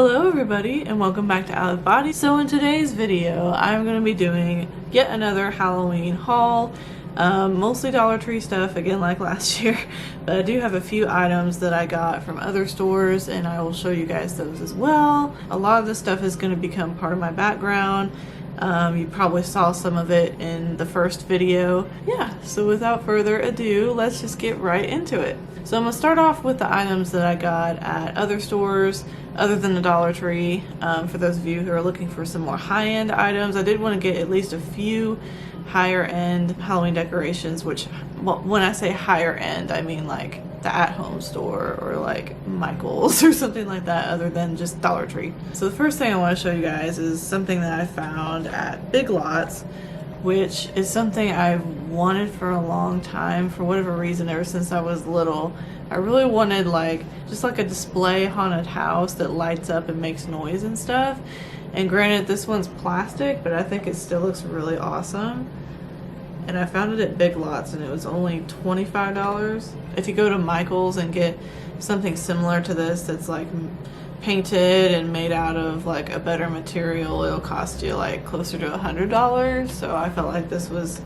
Hello everybody and welcome back to Out of Body. So in today's video I'm going to be doing yet another Halloween haul, mostly Dollar Tree stuff again like last year, but I do have a few items that I got from other stores and I will show you guys those as well. A lot of this stuff is going to become part of my background. You probably saw some of it in the first video. Yeah, so without further ado, let's just get right into it. So I'm going to start off with the items that I got at other stores other than the Dollar Tree. For those of you who are looking for some more high-end items, I did want to get at least a few higher-end Halloween decorations, which, well, when I say higher-end, I mean like the at-home store or like Michael's or something like that other than just Dollar Tree. So the first thing I want to show you guys is something that I found at Big Lots, which is something I've wanted for a long time for whatever reason ever since I was little. I really wanted just like a display haunted house that lights up and makes noise and stuff. And granted, this one's plastic, but I think it still looks really awesome. And I found it at Big Lots and it was only $25. If you go to Michael's and get something similar to this that's like painted and made out of like a better material, it'll cost you like closer to $100. So I felt like this was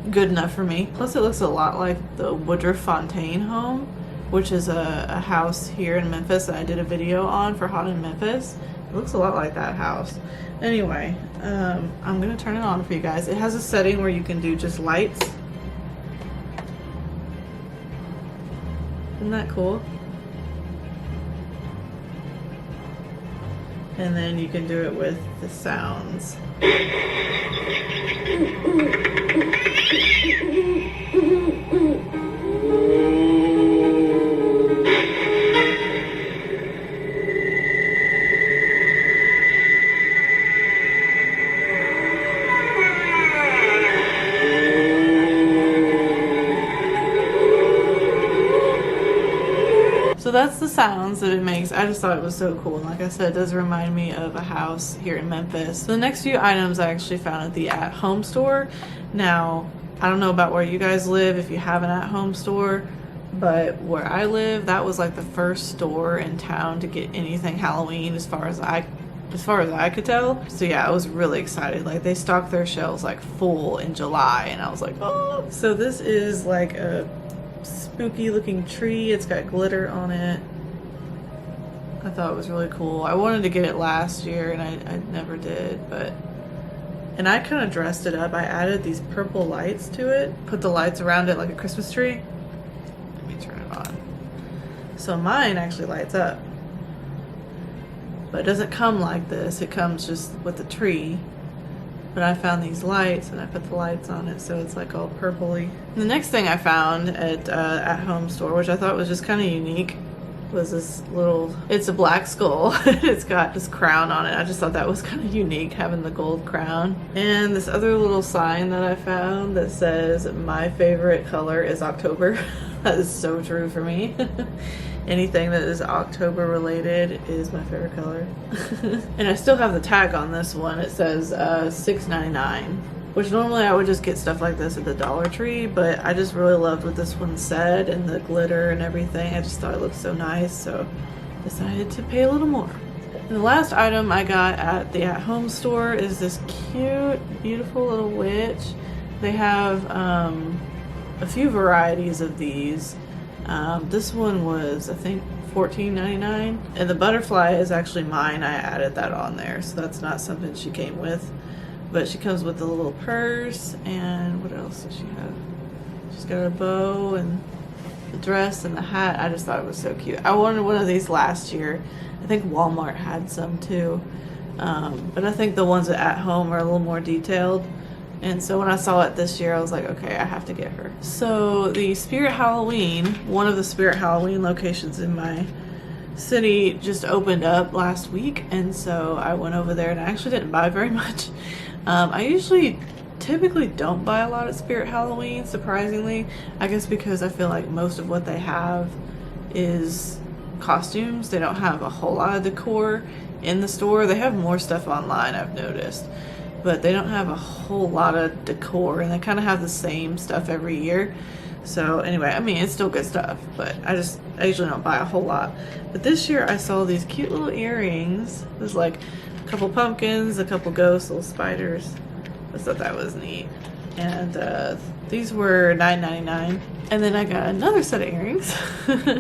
good enough for me. Plus it looks a lot like the Woodruff Fontaine home, which is a house here in Memphis that I did a video on for Haunted Memphis. It looks a lot like that house. Anyway, I'm gonna turn it on for you guys. It has a setting where you can do just lights. Isn't that cool? And then you can do it with the sounds. So that's the sounds that it makes. I just thought it was so cool. And like I said, it does remind me of a house here in Memphis. So the next few items I actually found at the at-home store. Now, I don't know about where you guys live, if you have an at-home store, but where I live, that was like the first store in town to get anything Halloween as far as I could tell. So yeah, I was really excited. Like they stocked their shelves like full in July and I was like, oh. So this is like a spooky looking tree. It's got glitter on it. I thought it was really cool. I wanted to get it last year and I never did, and I kind of dressed it up. I added these purple lights to it, put the lights around it like a Christmas tree. Let me turn it on. So mine actually lights up, but it doesn't come like this. It comes just with the tree. But I found these lights and I put the lights on it so it's like all purpley. The next thing I found at home store, which I thought was just kind of unique, was this little, it's a black skull. It's got this crown on it. I just thought that was kind of unique, having the gold crown. And this other little sign that I found that says, my favorite color is October. That is so true for me. Anything that is October related is my favorite color. And I still have the tag on this one. It says $6.99, which normally I would just get stuff like this at the Dollar Tree, but I just really loved what this one said and the glitter and everything. I just thought it looked so nice, so decided to pay a little more. And the last item I got at the at-home store is this cute, beautiful little witch. They have a few varieties of these. This one was, I think, $14.99, and the butterfly is actually mine. I added that on there, so that's not something she came with, but she comes with a little purse. And what else does she have? She's got a bow and the dress and the hat. I just thought it was so cute. I wanted one of these last year. I think Walmart had some too, but I think the ones at home are a little more detailed. And so when I saw it this year, I was like, okay, I have to get her. So the Spirit Halloween, one of the Spirit Halloween locations in my city just opened up last week. And so I went over there and I actually didn't buy very much. I typically don't buy a lot at Spirit Halloween, surprisingly. I guess because I feel like most of what they have is costumes. They don't have a whole lot of decor in the store. They have more stuff online, I've noticed, but they don't have a whole lot of decor, and they kind of have the same stuff every year. So anyway, I mean, it's still good stuff, but I usually don't buy a whole lot. But this year I saw these cute little earrings. There's like a couple pumpkins, a couple ghosts, little spiders. I thought that was neat. And these were $9.99. And then I got another set of earrings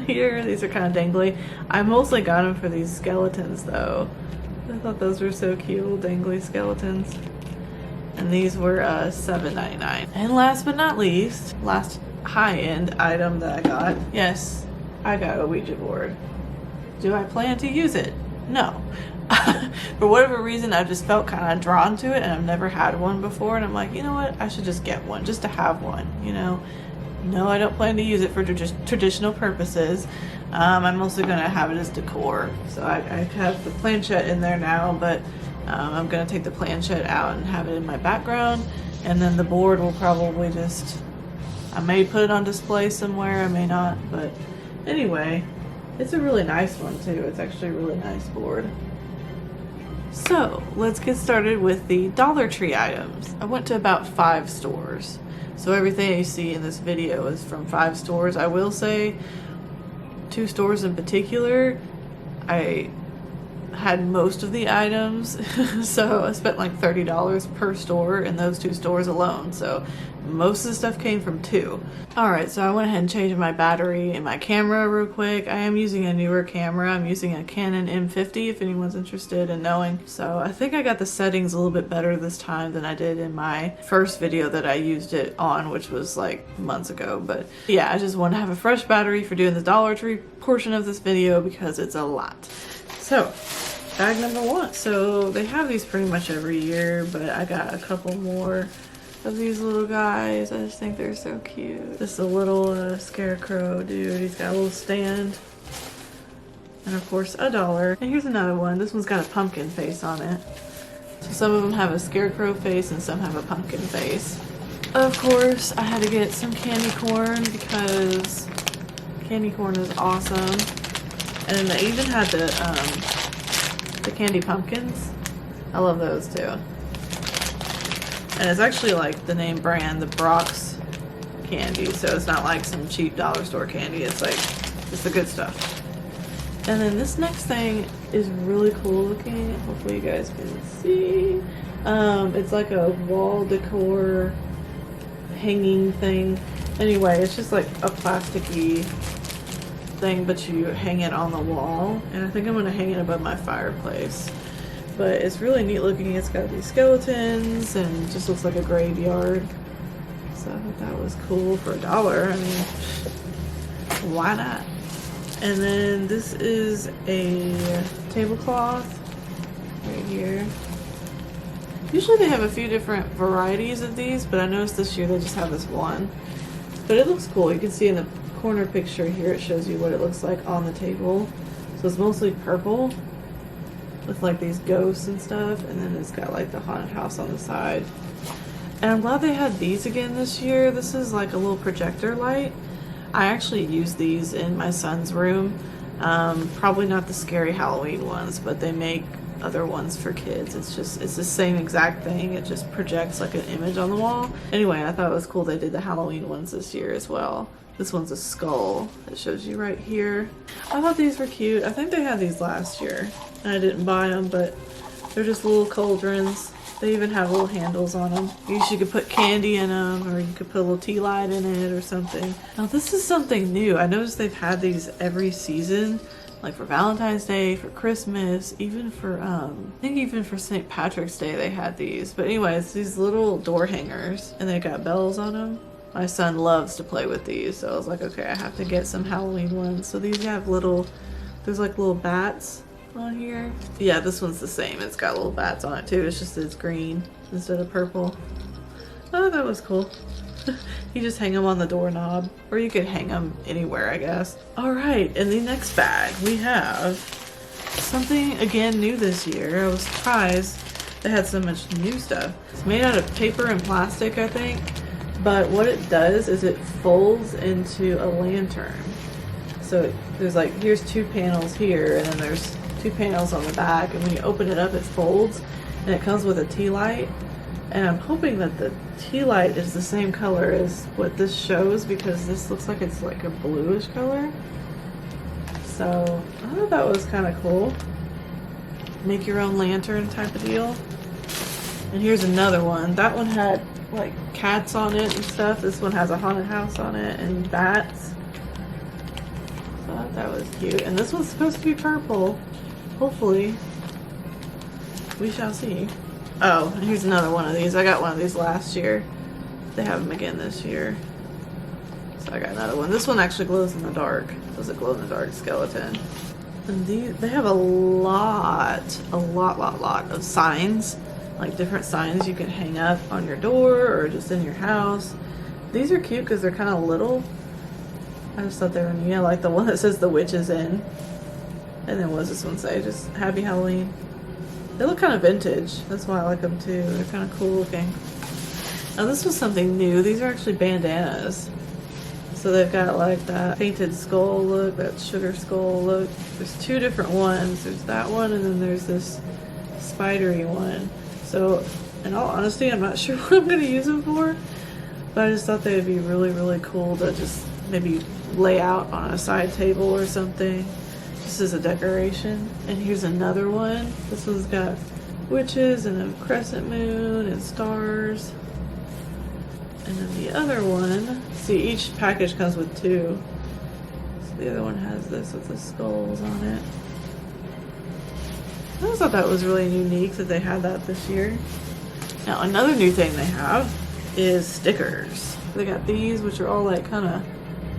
here. These are kind of dangly. I mostly got them for these skeletons though. I thought those were so cute, little dangly skeletons. And these were $7.99. And last but not least, last high-end item that I got. Yes, I got a Ouija board. Do I plan to use it? No. For whatever reason, I just felt kind of drawn to it, and I've never had one before, and I'm like, you know what, I should just get one, just to have one, you know? No, I don't plan to use it for just traditional purposes. I'm mostly going to have it as decor. So I have the planchette in there now, but I'm going to take the planchette out and have it in my background, and then the board will probably just, I may put it on display somewhere, I may not, but anyway, it's a really nice one too. It's actually a really nice board. So let's get started with the Dollar Tree items. I went to about 5 stores. So everything you see in this video is from 5 stores. I will say 2 stores in particular, I had most of the items. So I spent like $30 per store in those 2 stores alone. So most of the stuff came from 2. Alright, so I went ahead and changed my battery in my camera real quick. I am using a newer camera. I'm using a Canon M50 if anyone's interested in knowing. So I think I got the settings a little bit better this time than I did in my first video that I used it on, which was like months ago. But yeah, I just want to have a fresh battery for doing the Dollar Tree portion of this video because it's a lot. So bag number 1. So they have these pretty much every year, but I got a couple more of these little guys. I just think they're so cute. This is a little scarecrow dude. He's got a little stand. And of course $1. And here's another one. This one's got a pumpkin face on it. So some of them have a scarecrow face and some have a pumpkin face. Of course, I had to get some candy corn because candy corn is awesome. And then they even had the candy pumpkins. I love those too. And it's actually like the name brand, the Brock's candy. So it's not like some cheap dollar store candy. It's like, it's the good stuff. And then this next thing is really cool looking. Hopefully you guys can see. It's like a wall decor hanging thing. Anyway, it's just like a plasticky thing, but you hang it on the wall. And I think I'm gonna hang it above my fireplace. But it's really neat looking. It's got these skeletons and it just looks like a graveyard. So I thought that was cool for $1. I mean, why not? And then this is a tablecloth right here. Usually they have a few different varieties of these, but I noticed this year they just have this one. But it looks cool. You can see in the corner picture here, it shows you what it looks like on the table. So it's mostly purple with like these ghosts and stuff, and then it's got like the haunted house on the side. And I'm glad they had these again this year. This is like a little projector light. I actually use these in my son's room. Probably not the scary Halloween ones, but they make other ones for kids. It's the same exact thing. It just projects like an image on the wall. Anyway, I thought it was cool they did the Halloween ones this year as well. This one's a skull. It shows you right here. I thought these were cute. I think they had these last year. I didn't buy them, but they're just little cauldrons. They even have little handles on them. You could put candy in them, or you could put a little tea light in it or something. Now this is something new. I noticed they've had these every season, like for Valentine's Day, for Christmas, even for, I think even for St. Patrick's Day they had these. But anyway, it's these little door hangers, and they got bells on them. My son loves to play with these, so I was like, okay, I have to get some Halloween ones. So these have little, there's like little bats on here. Yeah, this one's the same. It's got little bats on it too. It's just it's green instead of purple. Oh, that was cool. You just hang them on the doorknob, or you could hang them anywhere, I guess. All right, in the next bag we have something again new this year. I was surprised they had so much new stuff. It's made out of paper and plastic, I think. But what it does is it folds into a lantern. So there's like, here's 2 panels here, and then there's 2 panels on the back, and when you open it up it folds, and it comes with a tea light. And I'm hoping that the tea light is the same color as what this shows, because this looks like it's like a bluish color. So I thought that was kind of cool. Make your own lantern type of deal. And here's another one. That one had like cats on it and stuff. This one has a haunted house on it and bats. I thought that was cute. And this one's supposed to be purple. Hopefully. We shall see. Oh, and here's another one of these. I got one of these last year. They have them again this year. So I got another one. This one actually glows in the dark. This is a glow in the dark skeleton. And they have a lot of signs. Like different signs you can hang up on your door or just in your house. These are cute because they're kind of little. I just thought they were neat. I like the one that says the witch is in. And then what does this one say? Just Happy Halloween. They look kind of vintage. That's why I like them too. They're kind of cool looking. Now this was something new. These are actually bandanas. So they've got like that painted skull look, that sugar skull look. There's two different ones. There's that one and then there's this spidery one. So in all honesty, I'm not sure what I'm going to use them for. But I just thought they would be really cool to just maybe lay out on a side table or something. This is a decoration. And here's another one. This one's got witches and a crescent moon and stars. And then the other one, see, each package comes with two. So the other one has this with the skulls on it. I just thought that was really unique that they had that this year. Now another new thing they have is stickers. They got these, which are all like kind of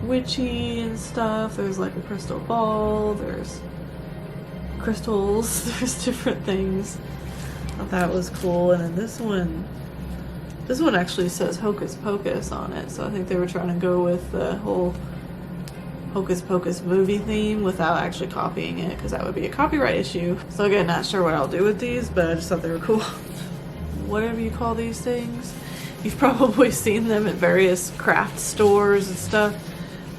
witchy and stuff. There's like a crystal ball, there's crystals, there's different things. I thought that was cool. And then this one actually says Hocus Pocus on it. So I think they were trying to go with the whole Hocus Pocus movie theme without actually copying it, because that would be a copyright issue. So again, not sure what I'll do with these, but I just thought they were cool. Whatever you call these things. You've probably seen them at various craft stores and stuff.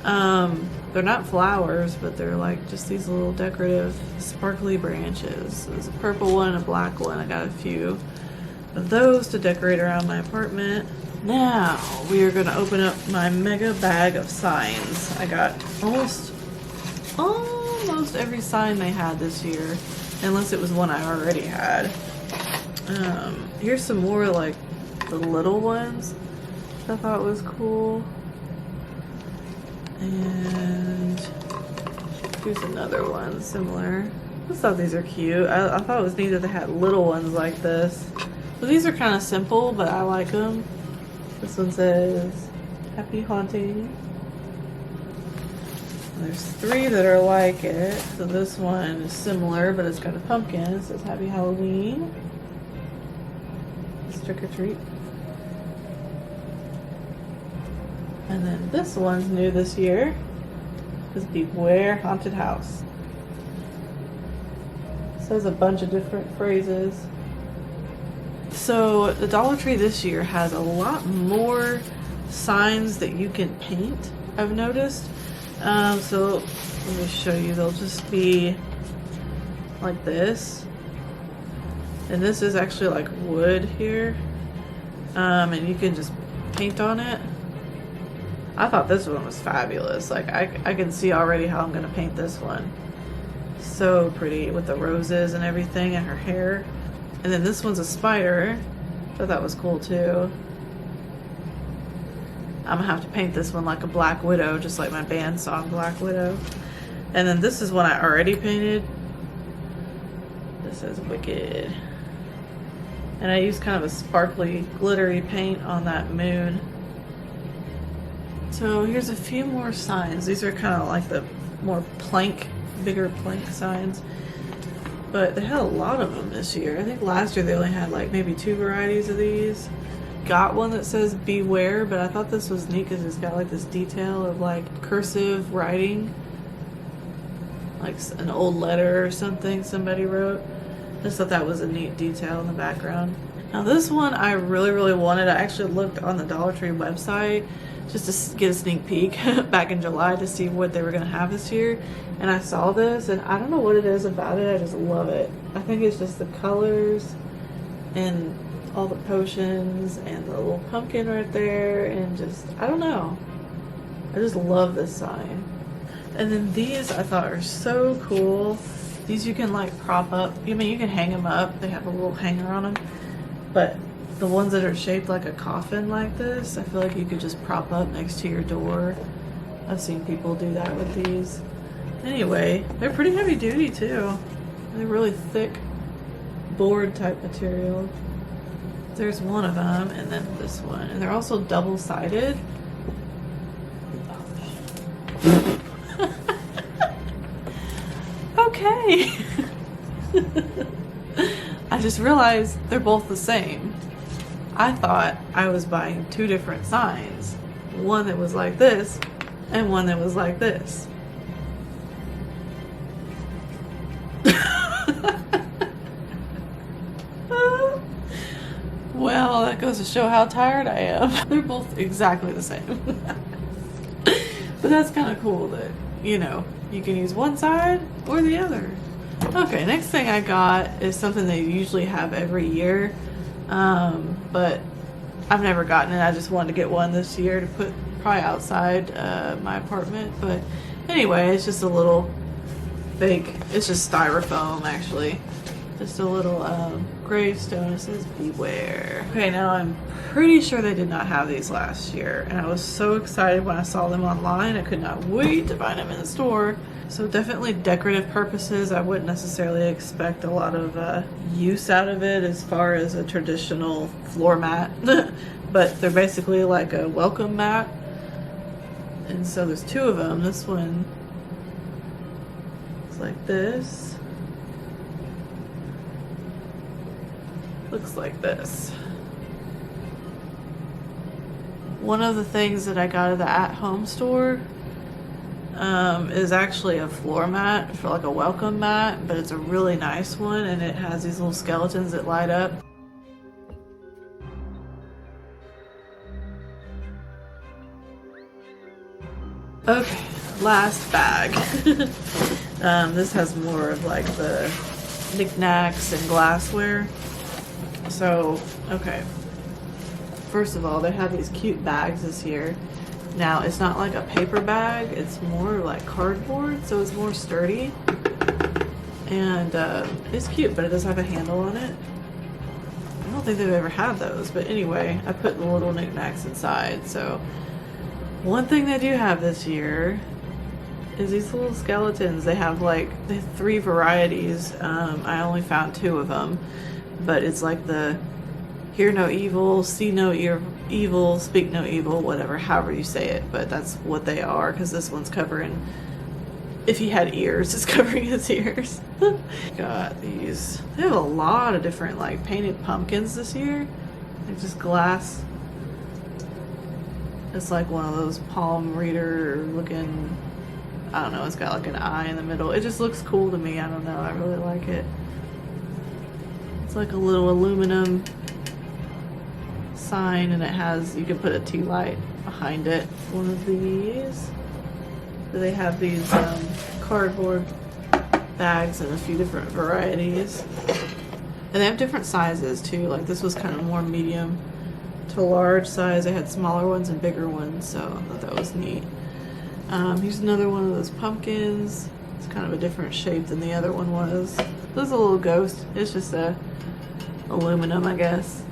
They're not flowers, but they're like just these little decorative sparkly branches. So there's a purple one and a black one. I got a few of those to decorate around my apartment. Now we are going to open up my mega bag of signs. I got almost every sign they had this year, unless it was one I already had. Here's some more like the little ones I thought was cool. And here's another one similar. I just thought these are cute. I thought it was neat that they had little ones like this. So these are kind of simple, but I like them. This one says Happy Haunting. And there's three that are like it. So this one is similar, but it's got a pumpkin. It says Happy Halloween. It's trick or treat. And then this one's new this year. Is Beware Haunted House. It says a bunch of different phrases. So the Dollar Tree this year has a lot more signs that you can paint, I've noticed. So let me show you. They'll just be like this. And this is actually like wood here. And you can just paint on it. I thought this one was fabulous. Like I can see already how I'm gonna paint this one. So pretty with the roses and everything and her hair. And then this one's a spider. I thought that was cool too. I'm gonna have to paint this one like a Black Widow, just like my band song Black Widow. And then this is one I already painted. This says Wicked. And I used kind of a sparkly, glittery paint on that moon. So here's a few more signs. These are kind of like the more bigger plank signs. But they had a lot of them this year. I think last year they only had like maybe 2 varieties of these. Got one that says Beware, but I thought this was neat because it's got like this detail of like cursive writing. Like an old letter or something somebody wrote. I just thought that was a neat detail in the background. Now this one I really wanted. I actually looked on the Dollar Tree website just to get a sneak peek back in July to see what they were going to have this year. And I saw this and I don't know what it is about it. I just love it. I think it's just the colors and all the potions and the little pumpkin right there, and just, I don't know. I just love this sign. And then these I thought are so cool. These you can like prop up. I mean, you can hang them up. They have a little hanger on them. But the ones that are shaped like a coffin like this, I feel like you could just prop up next to your door. I've seen people do that with these. Anyway, they're pretty heavy duty too. They're really thick board type material. There's one of them, and then this one. And they're also double-sided. Okay. I just realized they're both the same. I thought I was buying two different signs. One that was like this, and one that was like this. Well, that goes to show how tired I am. They're both exactly the same. But that's kind of cool that, you know, you can use one side or the other. Okay, next thing I got is something they usually have every year. But I've never gotten it. I just wanted to get one this year to put probably outside my apartment. But anyway, it's just a little fake, it's just styrofoam actually. Just a little gravestone. It says beware. Okay, now I'm pretty sure they did not have these last year, and I was so excited when I saw them online. I could not wait to find them in the store. So definitely decorative purposes. I wouldn't necessarily expect a lot of use out of it as far as a traditional floor mat, but they're basically like a welcome mat. And so there's two of them. This one is like this. Looks like this. One of the things that I got at the at-home store is actually a floor mat for like a welcome mat, but it's a really nice one, and it has these little skeletons that light up. Okay, last bag. This has more of like the knickknacks and glassware. So, okay. First of all, they have these cute bags this year. Now, it's not like a paper bag, it's more like cardboard, so it's more sturdy. And it's cute, but it does have a handle on it. I don't think they've ever had those, but anyway, I put the little knickknacks inside. So, one thing they do have this year is these little skeletons. They have three varieties. I only found two of them. But it's like the hear no evil, see no evil, speak no evil, whatever, however you say it. But that's what they are, because this one's covering, if he had ears, it's covering his ears. Got these. They have a lot of different like painted pumpkins this year. They're just glass. It's like one of those palm reader looking, I don't know, it's got like an eye in the middle. It just looks cool to me. I don't know, I really like it. It's like a little aluminum sign, and it has, you can put a tea light behind it. One of these. They have these cardboard bags in a few different varieties. And they have different sizes too. Like this was kind of more medium to large size. They had smaller ones and bigger ones, so I thought that was neat. Here's another one of those pumpkins. It's kind of a different shape than the other one was. This is a little ghost. It's just a aluminum, I guess.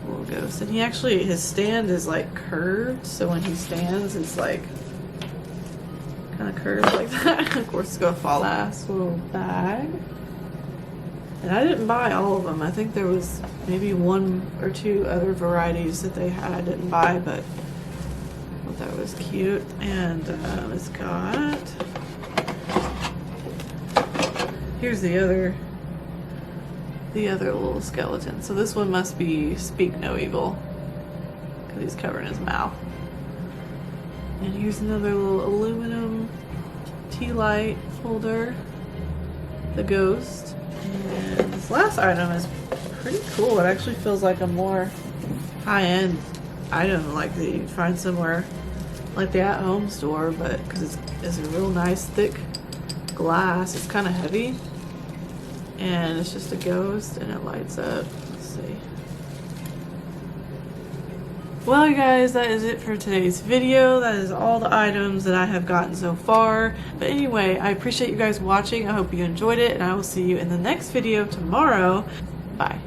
A little ghost. And he actually, his stand is like curved, so when he stands, it's like kind of curved like that. Of course, it's gonna fall. Last little bag. And I didn't buy all of them. I think there was maybe one or two other varieties that they had I didn't buy, but I thought that was cute. And it's got, here's the other little skeleton. So this one must be speak no evil, because he's covering his mouth. And here's another little aluminum tea light holder, the ghost. And this last item is pretty cool. It actually feels like a more high-end item like that you'd find somewhere like the at-home store, but because it's a real nice thick glass. It's kind of heavy, and it's just a ghost, and it lights up. Let's see. Well, you guys, that is it for today's video. That is all the items that I have gotten so far. But anyway, I appreciate you guys watching. I hope you enjoyed it, and I will see you in the next video tomorrow. Bye.